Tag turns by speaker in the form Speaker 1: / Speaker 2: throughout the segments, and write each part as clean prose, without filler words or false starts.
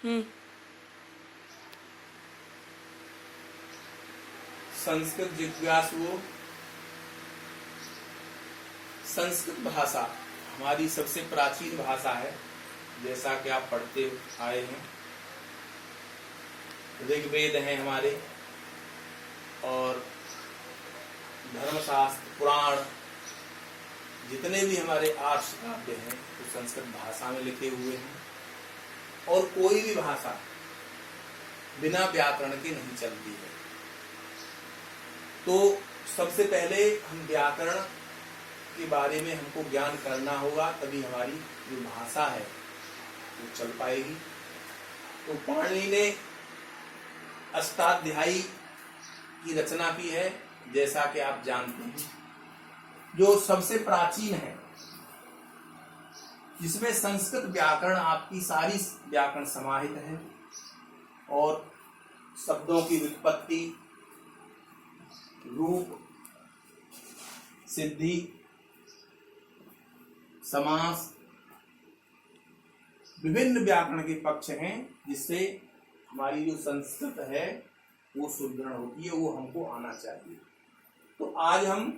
Speaker 1: हम्म।
Speaker 2: संस्कृत जिज्ञासुओं, संस्कृत भाषा हमारी सबसे प्राचीन भाषा है, जैसा कि आप पढ़ते आए हैं। ऋग्वेद हैं हमारे, और धर्मशास्त्र, पुराण, जितने भी हमारे आर्ष काव्य हैं वो संस्कृत भाषा में लिखे हुए हैं। और कोई भी भाषा बिना व्याकरण के नहीं चलती है। तो सबसे पहले हम व्याकरण के बारे में हमको ज्ञान करना होगा, तभी हमारी जो भाषा है वो चल पाएगी। तो पाणिनि ने अष्टाध्यायी की रचना की है, जैसा कि आप जानते हैं, जो सबसे प्राचीन है, जिसमें संस्कृत व्याकरण, आपकी सारी व्याकरण समाहित है, और शब्दों की व्युत्पत्ति, रूप, सिद्धि, समास, विभिन्न व्याकरण के पक्ष हैं, जिससे हमारी जो संस्कृत है वो सुदृढ़ होती है। वो हमको आना चाहिए। तो आज हम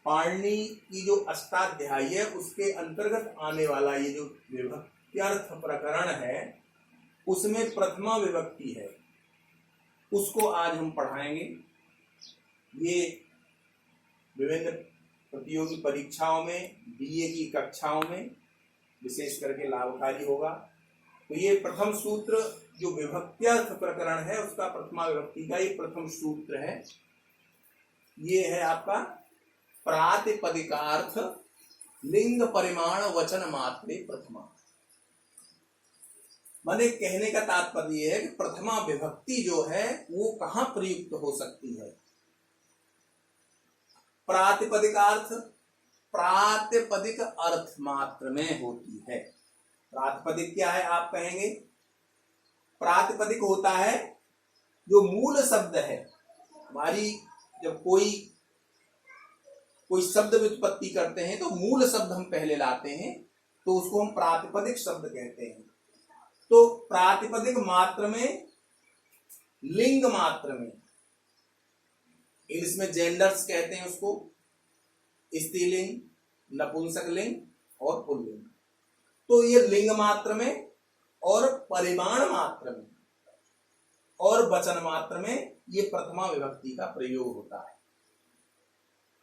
Speaker 2: पाणिनि की जो अष्टाध्यायी है उसके अंतर्गत आने वाला ये जो विभक्त्यर्थ प्रकरण है, उसमें प्रथमा विभक्ति है, उसको आज हम पढ़ाएंगे। ये विभिन्न प्रतियोगी परीक्षाओं में, बीए की कक्षाओं में विशेष करके लाभकारी होगा। तो ये प्रथम सूत्र जो विभक्त्यर्थ प्रकरण है, उसका प्रथमा विभक्ति का ये प्रथम सूत्र है। ये है आपका प्रातिपदिकार्थ लिंग परिमाण वचन मात्रे प्रथमा। माने कहने का तात्पर्य है कि प्रथमा विभक्ति जो है वो कहां प्रयुक्त हो सकती है। प्रातिपदिकार्थ प्रातिपदिक अर्थ मात्र में होती है। प्रातिपदिक क्या है आप कहेंगे? प्रातिपदिक होता है जो मूल शब्द है हमारी। जब कोई शब्द व्युत्पत्ति करते हैं तो मूल शब्द हम पहले लाते हैं, तो उसको हम प्रातिपदिक शब्द कहते हैं। तो प्रातिपदिक मात्र में, लिंग मात्र में, इंग्लिश में जेंडर्स कहते हैं उसको, स्त्रीलिंग, नपुंसकलिंग और पुल्लिंग। तो ये लिंग मात्र में और परिमाण मात्र में और वचन मात्र में ये प्रथमा विभक्ति का प्रयोग होता है,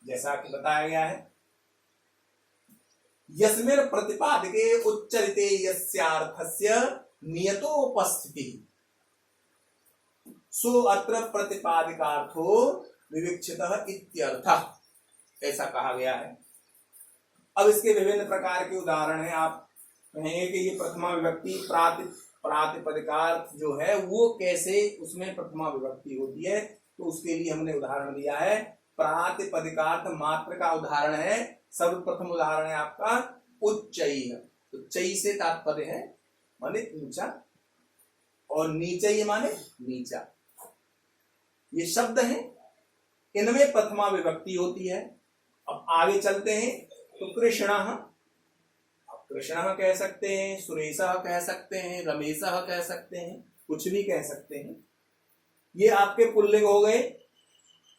Speaker 2: जैसा कि बताया गया है। यस्मिन् प्रतिपादके उच्चरिते यस्यार्थस्य नियतोपस्थिति सो अत्र प्रतिपादिकार्थो विवक्षितः इत्यर्थः, ऐसा कहा गया है। अब इसके विभिन्न प्रकार के उदाहरण हैं। आप कहेंगे कि ये प्रथमा विभक्ति प्रातिपदिकार्थ जो है वो कैसे उसमें प्रथमा विभक्ति होती है, तो उसके लिए हमने उदाहरण दिया है। प्रातिपदिकार्थ मात्र का उदाहरण है, सर्वप्रथम उदाहरण है आपका उच्चैः। तो चई से तात्पर्य है माने ऊंचा, और नीचैः माने नीचा। ये शब्द हैं, इनमें प्रथमा विभक्ति होती है। अब आगे चलते हैं तो कृष्णः, कृष्णः कह सकते हैं, सुरेशः कह सकते हैं, रमेशः कह सकते हैं, कुछ भी कह सकते हैं। ये आपके पुल्लिंग हो गए।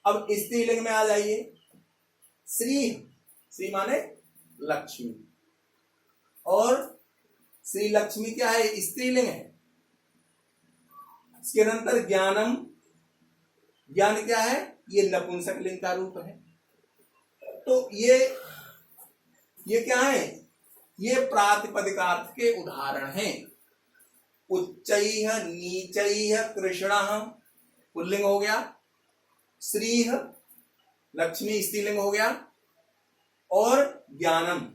Speaker 2: अब स्त्रीलिंग में आ जाइए। श्री, श्री माने लक्ष्मी, और श्री लक्ष्मी क्या है? स्त्रीलिंग है। इसके नंतर ज्ञानम, ज्ञान क्या है? ये नपुंसकलिंग का रूप है। तो ये क्या है? ये प्रातिपदिकार्थ के उदाहरण हैं। उच्चैः, नीचैः, कृष्णः पुल्लिंग हो गया, श्रीः लक्ष्मी स्त्रीलिंग हो गया, और ज्ञानम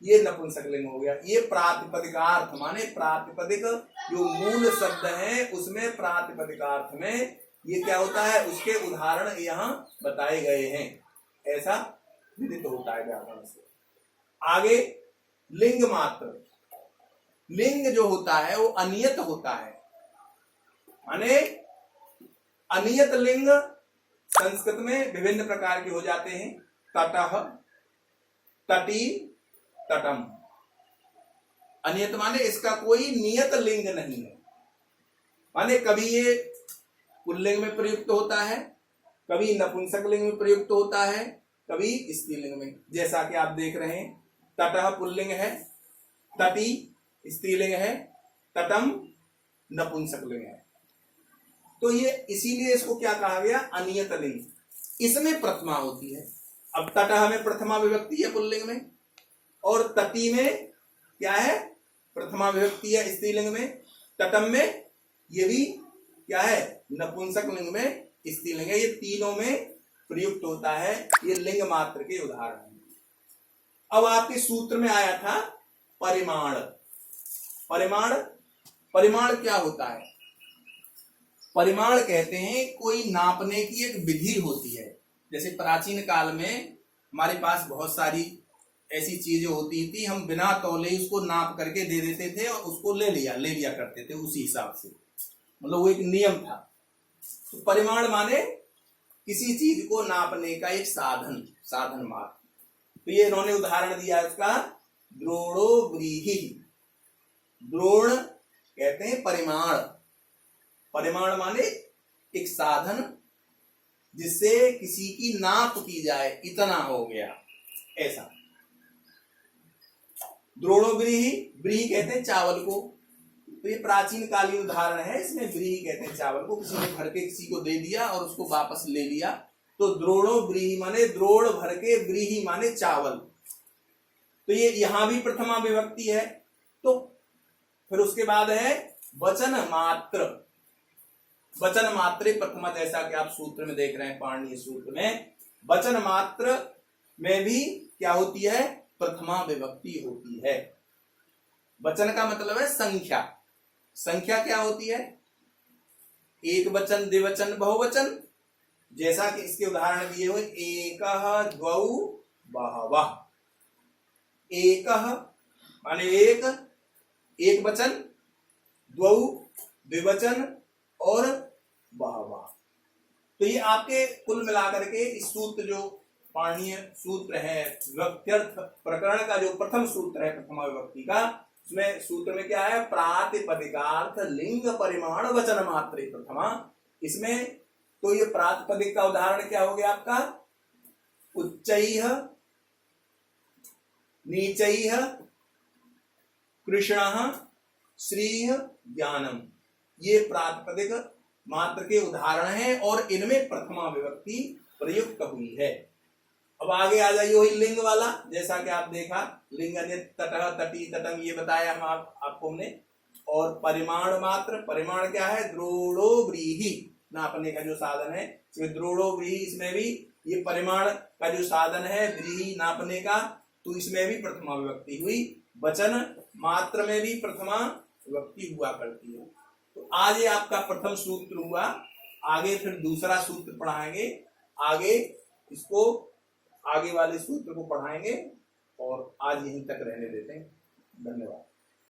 Speaker 2: ये नपुंसकलिंग हो गया। ये प्रातिपदिकार्थ माने प्रातिपदिक जो मूल शब्द है उसमें प्रातिपदिकार्थ में ये क्या होता है, उसके उदाहरण यहाँ बताए गए हैं। ऐसा विदित होता है व्याकरण से। आगे लिंग मात्र। लिंग जो होता है वो अनियत होता है, माने अनियत लिंग संस्कृत में विभिन्न प्रकार के हो जाते हैं। तटः, तटी, तटम। अनियत माने इसका कोई नियत लिंग नहीं है, माने कभी ये पुल्लिंग में प्रयुक्त होता है, कभी नपुंसक लिंग में प्रयुक्त होता है, कभी स्त्रीलिंग में। जैसा कि आप देख रहे हैं, तटः पुल्लिंग है, तटी स्त्रीलिंग है, तटम नपुंसक लिंग है। तो ये इसीलिए इसको क्या कहा गया, अनियत लिंग। इसमें प्रथमा होती है। अब तटः में प्रथमा विभक्ति है पुल्लिंग में, और तटी में क्या है, प्रथमा विभक्ति है स्त्रीलिंग में। तटम में ये भी क्या है, नपुंसक लिंग में स्त्रीलिंग है। ये तीनों में प्रयुक्त होता है। ये लिंग मात्र के उदाहरण हैं। अब आपके सूत्र में आया था परिमाण। परिमाण, परिमाण क्या होता है? परिमाण कहते हैं कोई नापने की एक विधि होती है। जैसे प्राचीन काल में हमारे पास बहुत सारी ऐसी चीजें होती थी, हम बिना तौले उसको नाप करके दे देते थे और उसको ले लिया करते थे उसी हिसाब से, मतलब वो एक नियम था। तो परिमाण माने किसी चीज को नापने का एक साधन, साधन मात्र। तो ये इन्होंने उदाहरण दिया उसका, द्रोणो व्रीहि। द्रोण कहते हैं परिमाण। परिमाण माने एक साधन जिससे किसी की नाप की जाए, इतना हो गया ऐसा। द्रोणो व्रीहि, व्रीहि कहते हैं चावल को। तो ये प्राचीन कालीन उदाहरण है, इसमें व्रीहि कहते हैं चावल को। किसी ने भर के किसी को दे दिया और उसको वापस ले लिया, तो द्रोणो व्रीहि माने द्रोण भर के, व्रीहि माने चावल। तो ये यहां भी प्रथमा विभक्ति है। तो फिर उसके बाद है वचन मात्र। वचन मात्रे प्रथमा, जैसा कि आप सूत्र में देख रहे हैं, पाणिनीय सूत्र में वचन मात्र में भी क्या होती है, प्रथमा विभक्ति होती है। वचन का मतलब है संख्या। संख्या क्या होती है, एक वचन, द्विवचन, बहुवचन। जैसा कि इसके उदाहरण दिए हुए, एकः द्वौ बहवः। एकः माने एक, एक वचन, द्वौ द्विवचन, और बहवः। तो ये आपके कुल मिलाकर के इस सूत्र, जो पाणिनीय सूत्र है, विभक्त्यर्थ प्रकरण का जो प्रथम सूत्र है प्रथमा विभक्ति का, उसमें सूत्र में क्या है, प्रातिपदिकार्थ लिंग परिमाण वचन मात्रे प्रथमा। इसमें तो ये प्रातिपदिक का उदाहरण क्या हो गया आपका, उच्चैः, नीचैः, कृष्णः, श्रीः, ज्ञानम। ये प्रातिपदिक मात्र के उदाहरण हैं और इनमें प्रथमा विभक्ति प्रयुक्त हुई है। अब आगे आ जाइए वही लिंग वाला। जैसा कि आप देखा, लिंग अनियत, तटः, तटी, तटम, ये बताया हम आपको हमने। और परिमाण मात्र, परिमाण क्या है, द्रोणो व्रीहि, नापने का जो साधन है। द्रोणो व्रीहि, इसमें भी ये परिमाण का जो साधन है, व्रीहि नापने का, तो इसमें भी प्रथमा विभक्ति हुई। वचन मात्र में भी प्रथमा विभक्ति हुआ करती है। तो आज ये आपका प्रथम सूत्र हुआ। आगे फिर दूसरा सूत्र पढ़ाएंगे, आगे इसको, आगे वाले सूत्र को पढ़ाएंगे, और आज यहीं तक रहने देते हैं। धन्यवाद।